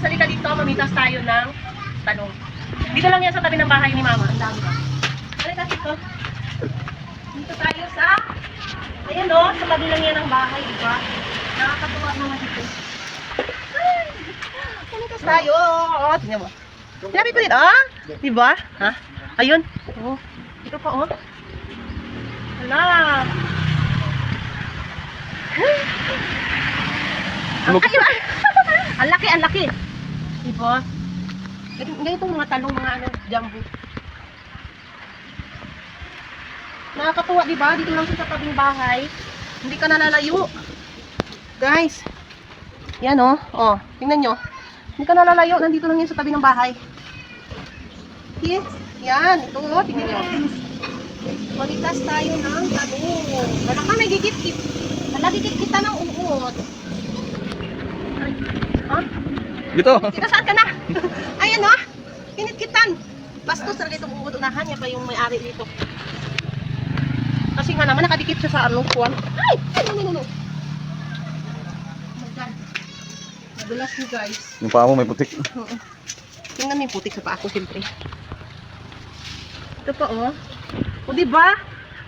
Salika dito, mamitas tayo ng talong. Dito lang yan sa tabi ng bahay ni Mama. Ang dami ba? Salika dito. Dito tayo sa... Ayan o, sa tabi lang yan ng bahay, di ba? Nakakatuwa naman dito. Ay! Mamitas tayo. O, tingnan mo. Sinabi ko din, di ba? Ha? Ayun. Oh. Ito pa, oh. Hala. Ayun. Ang laki, ang laki. Diba? Ganitong mga talong, mga ano, jumbo. Nakakatuwa, diba? Dito lang sa tabing bahay. Hindi ka nalalayo. Guys. Yan, oh. Oh, tingnan nyo. Hindi ka nalalayo. Nandito lang yan sa tabi ng bahay. Yes. Yan. Ito, oh. Tingnan nyo. Malitas tayo ng talong. Wala ka, may gigit-git. Nagigit kita ng uot. Ha? Dito. Kita saan ka na? Ayan o. Kinit-kitan. Bastos talaga itong uot. Unahan niya pa yung may-ari dito. Kasi nga naman nakadikit siya sa ano. Kuwan. Ay! No. Oh my God. Nadulas niyo guys. Yung paa mo may putik. Tingnan mo yung putik sa paa ko siyempre. Ito pa oh. O diba?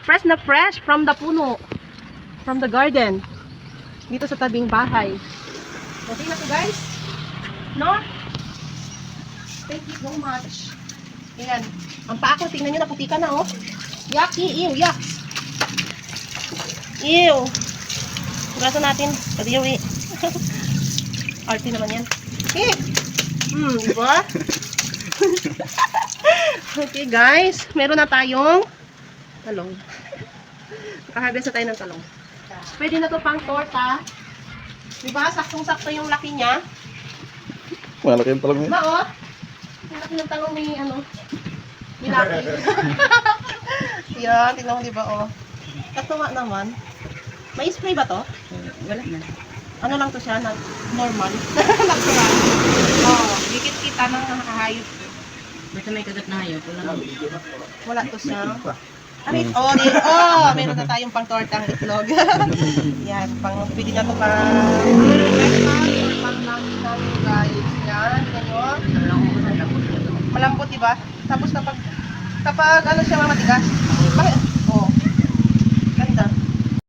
Fresh na fresh from the puno. From the garden. Dito sa tabing bahay. Okay na to guys. No? Thank you so much. Ayan. Ang paa ko, tingnan nyo, naputikan na oh. Yucky, ew, yuck. Ew. Braso natin. Padiyawi. Arty naman yan. Eh. Diba? Okay guys. Meron na tayong talong. Nakaharvest na tayo ng talong. Pwede na to pang torta. Diba? Saktong-sakto yung laki niya. Malaki yung talong Diba oh? Yung laki ng talong may ano. May laki. Yan. Tingnan mo diba oh. Katuwa naman. May spray ba to? Wala na. Ano lang to siya? Normal. Natural. Oh. Dikit kita ng hayop. Basta may kagat na hayop. Wala na. Wala to siya. Arit, meron na tayong pang tortang itlog. Yan, pwede na to pang namin guys. Yan, ganyan. Malambot, diba? Tapos kapag ano siya matigas,